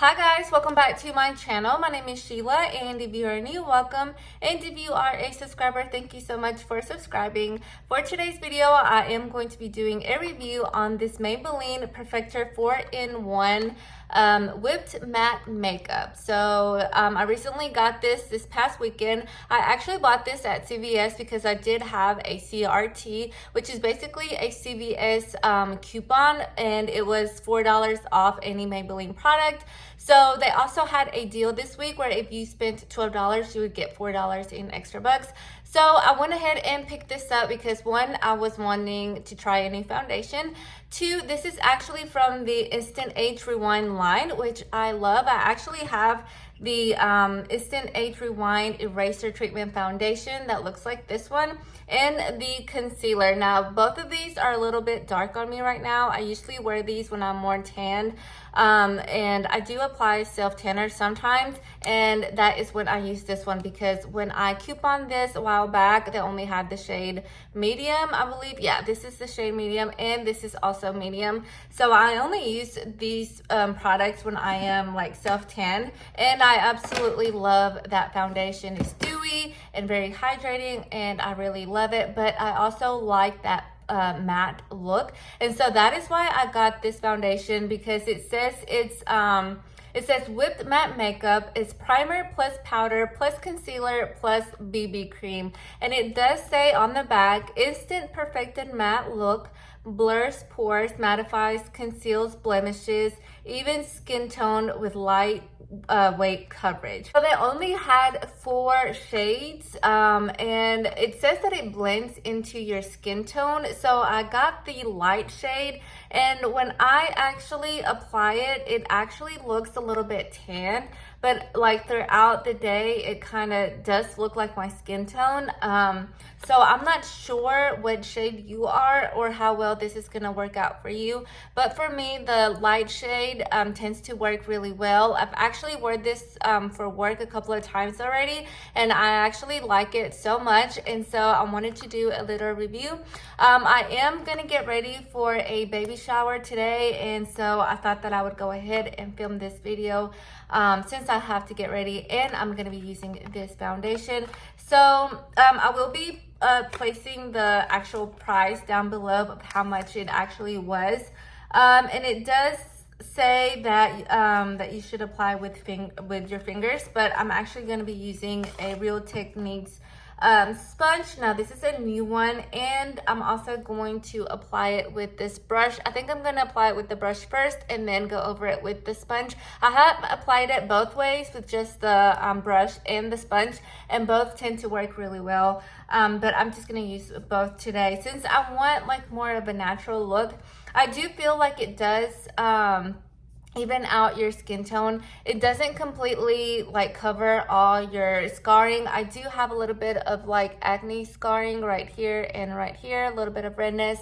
Hi guys, welcome back to my channel. My name is Sheila, and if you are new, welcome. And if you are a subscriber, thank you so much for subscribing. For today's video, I am going to be doing a review on this Maybelline Perfector 4-in-1 whipped matte makeup. So I recently got this past weekend. I actually bought this at CVS because I did have a CRT, which is basically a CVS coupon, and it was $4 off any Maybelline product. So they also had a deal this week where if you spent $12, you would get $4 in extra bucks. So I went ahead and picked this up because one, I was wanting to try a new foundation. Two, this is actually from the Instant Age Rewind line, which I love. I actually have the Instant Age Rewind Eraser Treatment Foundation that looks like this one, and the concealer. Now, both of these are a little bit dark on me right now. I usually wear these when I'm more tan, and I do apply self-tanner sometimes, and that is when I use this one because when I couponed this a while back, they only had the shade medium, I believe. Yeah, this is the shade medium, and this is also medium. So I only use these products when I am like self-tan, and I absolutely love that foundation. It's dewy and very hydrating, and I really love it, but I also like that matte look, and so that is why I got this foundation, because it says it says whipped matte makeup. It's primer plus powder plus concealer plus BB cream, and it does say on the back, instant perfected matte look, blurs pores, mattifies, conceals blemishes, even skin tone with light weight coverage. So they only had 4 shades, and it says that it blends into your skin tone. So I got the light shade, and when I actually apply it, it actually looks a little bit tan, but like throughout the day, it kind of does look like my skin tone. So I'm not sure what shade you are or how well this is gonna work out for you, but for me, the light shade tends to work really well. I've actually worn this for work a couple of times already, and I actually like it so much, and so I wanted to do a little review. I am gonna get ready for a baby shower today, and so I thought that I would go ahead and film this video since I have to get ready, and I'm gonna be using this foundation. So I will be placing the actual price down below of how much it actually was, and it does say that that you should apply with your fingers, but I'm actually going to be using a Real Techniques sponge. Now this is a new one, and I'm also going to apply it with this brush. I think I'm going to apply it with the brush first and then go over it with the sponge. I have applied it both ways with just the brush and the sponge, and both tend to work really well, but I'm just going to use both today since I want like more of a natural look. I do feel like it does even out your skin tone. It doesn't completely like cover all your scarring. I do have a little bit of like acne scarring right here and right here, a little bit of redness.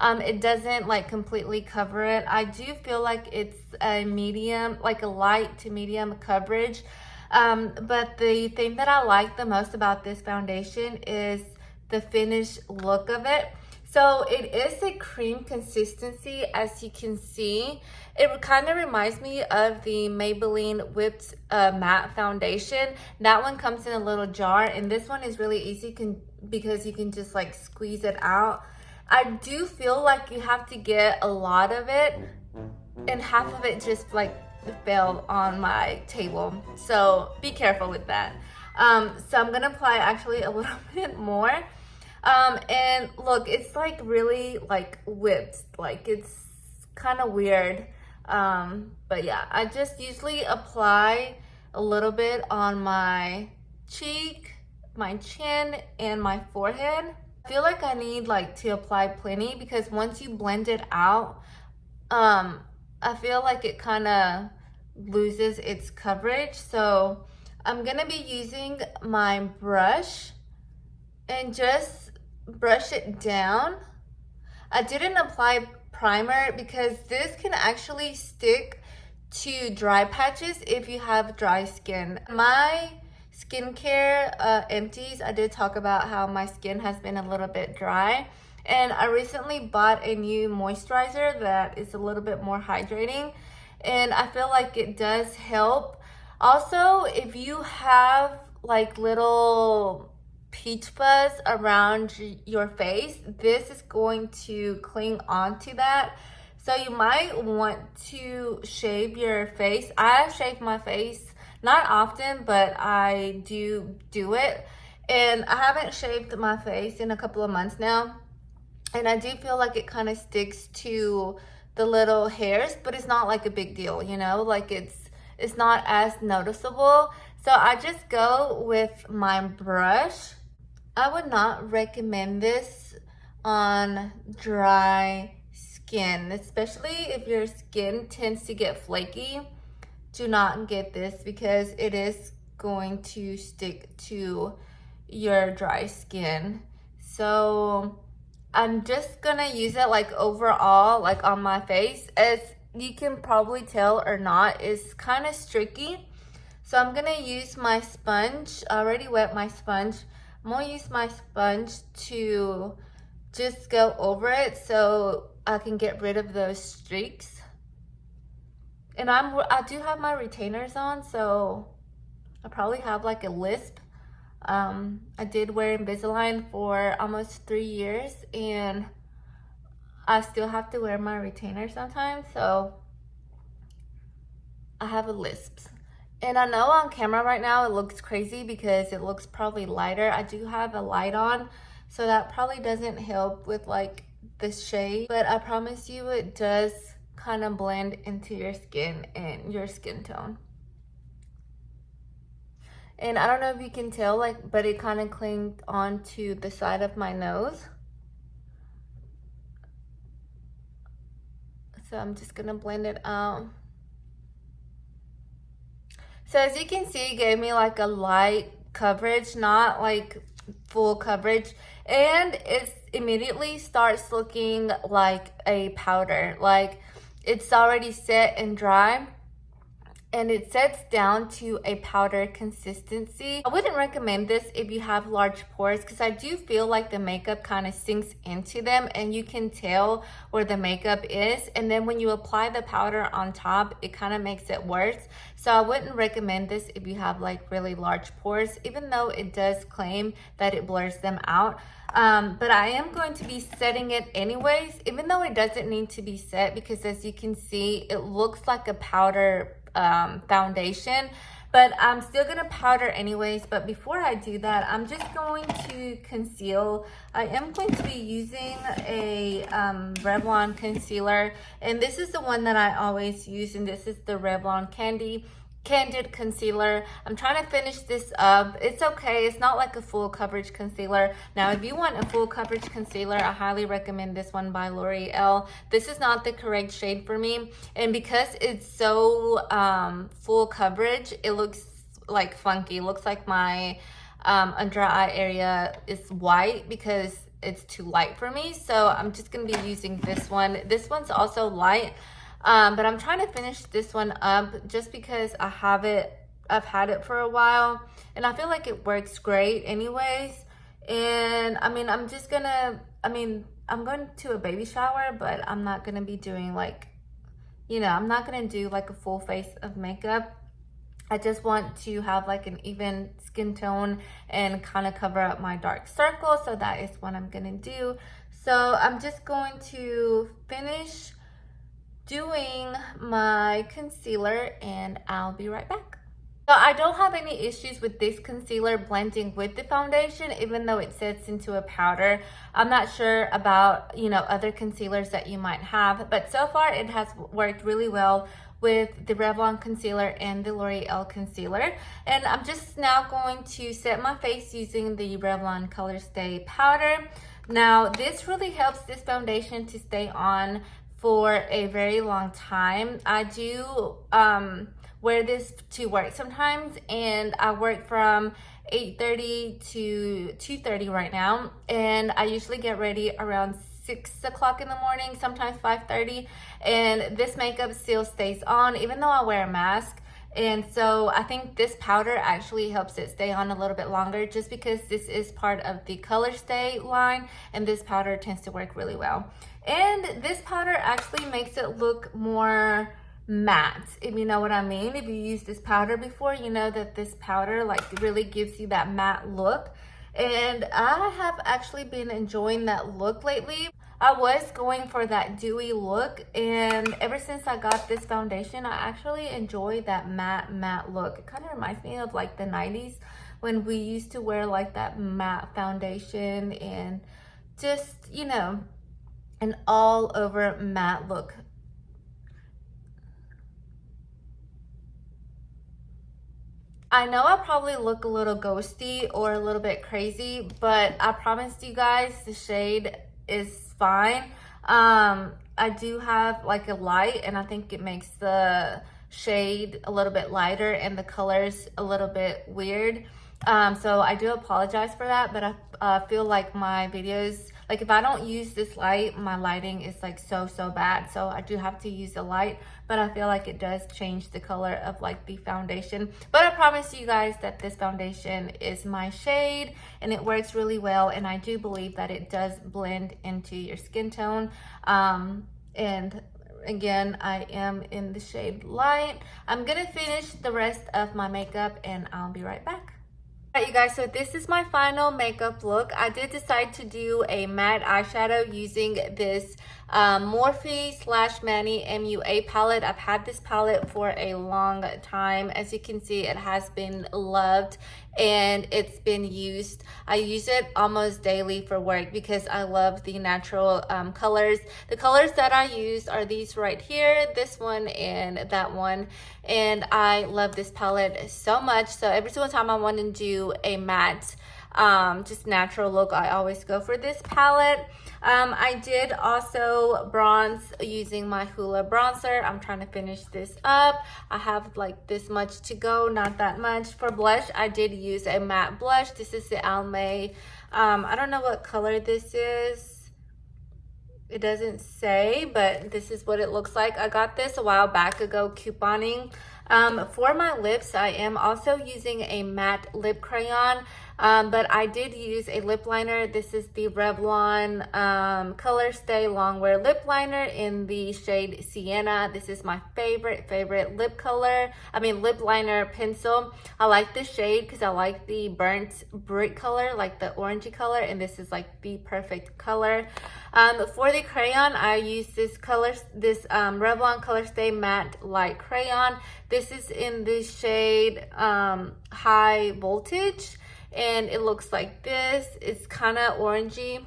It doesn't like completely cover it. I do feel like it's a medium, like a light to medium coverage. But the thing that I like the most about this foundation is the finished look of it. So it is a cream consistency, as you can see. It kind of reminds me of the Maybelline Whipped Matte Foundation. That one comes in a little jar, and this one is really easy because you can just like squeeze it out. I do feel like you have to get a lot of it, and half of it just like fell on my table. So be careful with that. So I'm gonna apply actually a little bit more. And look, it's like really like whipped, like it's kind of weird. But yeah, I just usually apply a little bit on my cheek, my chin, and my forehead. I feel like I need like to apply plenty because once you blend it out, I feel like it kind of loses its coverage. So I'm gonna be using my brush and just brush it down. I didn't apply primer because this can actually stick to dry patches if you have dry skin. My skincare empties, I did talk about how my skin has been a little bit dry, and I recently bought a new moisturizer that is a little bit more hydrating, and I feel like it does help. Also, if you have like little peach fuzz around your face, this is going to cling onto that. So you might want to shave your face. I shave my face, not often, but I do it. And I haven't shaved my face in a couple of months now. And I do feel like it kind of sticks to the little hairs, but it's not like a big deal, you know? Like it's not as noticeable. So I just go with my brush. I would not recommend this on dry skin, especially if your skin tends to get flaky. Do not get this because it is going to stick to your dry skin. So I'm just gonna use it like overall, like on my face. As you can probably tell or not, it's kind of streaky. So I'm gonna use my sponge. I already wet my sponge. I'm gonna use my sponge to just go over it so I can get rid of those streaks. And I do have my retainers on, so I probably have like a lisp. I did wear Invisalign for almost 3 years, and I still have to wear my retainer sometimes, so I have a lisp. And I know on camera right now it looks crazy because it looks probably lighter. I do have a light on, so that probably doesn't help with like the shade, but I promise you it does kind of blend into your skin and your skin tone. And I don't know if you can tell, like, but it kind of clinged onto the side of my nose. So I'm just gonna blend it out. So as you can see, it gave me like a light coverage, not like full coverage. And it immediately starts looking like a powder. Like it's already set and dry, and it sets down to a powder consistency. I wouldn't recommend this if you have large pores because I do feel like the makeup kind of sinks into them and you can tell where the makeup is. And then when you apply the powder on top, it kind of makes it worse. So I wouldn't recommend this if you have like really large pores, even though it does claim that it blurs them out. But I am going to be setting it anyways, even though it doesn't need to be set, because as you can see, it looks like a powder foundation, but I'm still gonna powder anyways. But before I do that, I'm just going to conceal. I am going to be using a Revlon concealer, and this is the one that I always use, and this is the Revlon Candied concealer. I'm trying to finish this up. It's okay, it's not like a full coverage concealer. Now if you want a full coverage concealer, I highly recommend this one by L'Oreal. This is not the correct shade for me, and because it's so full coverage, it looks like funky. It looks like my under eye area is white because it's too light for me. So I'm just gonna be using this one. This one's also light. But I'm trying to finish this one up just because I've had it for a while and I feel like it works great anyways. And I mean, I'm going to a baby shower, but I'm not gonna be doing like, you know, I'm not gonna do like a full face of makeup. I just want to have like an even skin tone and kind of cover up my dark circles. So that is what I'm gonna do. So I'm just going to finish doing my concealer and I'll be right back. So I don't have any issues with this concealer blending with the foundation, even though it sets into a powder. I'm not sure about, you know, other concealers that you might have, but so far it has worked really well with the Revlon concealer and the L'Oreal concealer. And I'm just now going to set my face using the Revlon Colorstay powder. Now this really helps this foundation to stay on for a very long time. I do wear this to work sometimes, and I work from 8:30 to 2:30 right now, and I usually get ready around 6 o'clock in the morning, sometimes 5:30, and this makeup still stays on even though I wear a mask. And so I think this powder actually helps it stay on a little bit longer, just because this is part of the Colorstay line, and this powder tends to work really well. And this powder actually makes it look more matte, if you know what I mean. If you used this powder before, you know that this powder like really gives you that matte look. And I have actually been enjoying that look lately. I was going for that dewy look, and ever since I got this foundation, I actually enjoy that matte look. It kind of reminds me of like the 90s when we used to wear like that matte foundation and just, you know, an all over matte look. I know I probably look a little ghosty or a little bit crazy, but I promised you guys the shade is fine. I do have like a light, and I think it makes the shade a little bit lighter and the colors a little bit weird. So I do apologize for that, but I feel like my videos, like if I don't use this light, my lighting is like so bad. So I do have to use the light, but I feel like it does change the color of like the foundation. But I promise you guys that this foundation is my shade and it works really well. And I do believe that it does blend into your skin tone. And again, I am in the shade light. I'm gonna finish the rest of my makeup and I'll be right back. Alright, you guys, so this is my final makeup look. I did decide to do a matte eyeshadow using this Morphe / Manny MUA palette. I've had this palette for a long time. As you can see, it has been loved and it's been used. I use it almost daily for work because I love the natural colors. The colors that I use are these right here, this one and that one. And I love this palette so much. So every single time I want to do a matte, just natural look, I always go for this palette. I did also bronze using my Hoola bronzer. I'm trying to finish this up. I have like this much to go, not that much. For blush, I did use a matte blush. This is the Almay. I don't know what color this is. It doesn't say, but this is what it looks like. I got this a while back ago couponing. For my lips, I am also using a matte lip crayon, but I did use a lip liner. This is the Revlon Colorstay Longwear Lip Liner in the shade Sienna. This is my favorite lip liner pencil. I like this shade because I like the burnt brick color, like the orangey color, and this is like the perfect color. For the crayon, I use this Revlon Colorstay Matte Light Crayon. This is in the shade High Voltage, and it looks like this. It's kind of orangey.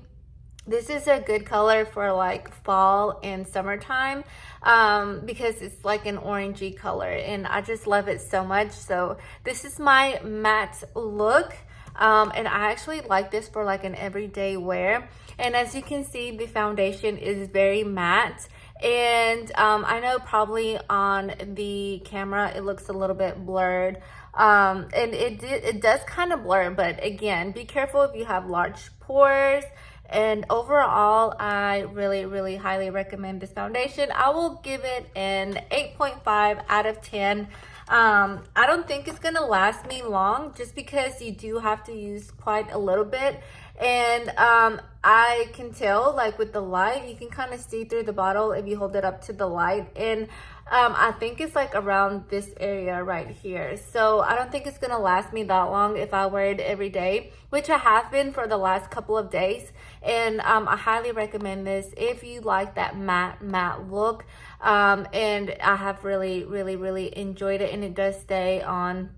This is a good color for like fall and summertime because it's like an orangey color, and I just love it so much. So this is my matte look. And I actually like this for like an everyday wear. And as you can see, the foundation is very matte. And I know probably on the camera it looks a little bit blurred. And it does kind of blur, but again, be careful if you have large pores. And overall, I really highly recommend this foundation. I will give it an 8.5 out of 10. I don't think it's gonna last me long just because you do have to use quite a little bit. And I can tell, like with the light, you can kind of see through the bottle if you hold it up to the light. And I think it's like around this area right here. So I don't think it's gonna last me that long if I wear it every day, which I have been for the last couple of days. And I highly recommend this if you like that matte look. And I have really enjoyed it, and it does stay on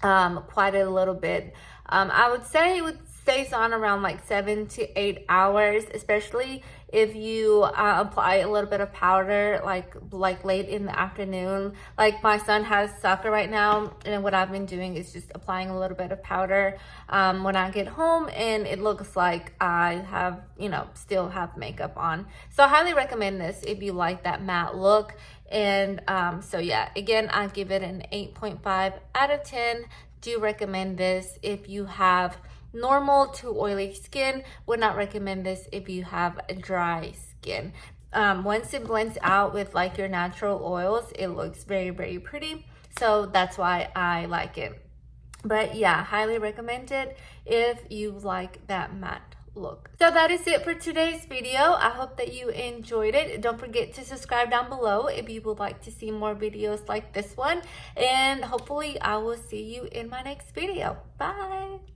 quite a little bit. I would say it stays on around like 7 to 8 hours, especially if you apply a little bit of powder like late in the afternoon. Like my son has soccer right now, and what I've been doing is just applying a little bit of powder when I get home, and it looks like I have, you know, still have makeup on. So I highly recommend this if you like that matte look. And so yeah, again, I give it an 8.5 out of 10. Do recommend this if you have normal to oily skin. Would not recommend this if you have a dry skin. Once it blends out with like your natural oils, it looks very pretty. So that's why I like it. But yeah, highly recommend it if you like that matte look. So that is it for today's video. I hope that you enjoyed it. Don't forget to subscribe down below if you would like to see more videos like this one. And hopefully I will see you in my next video. Bye.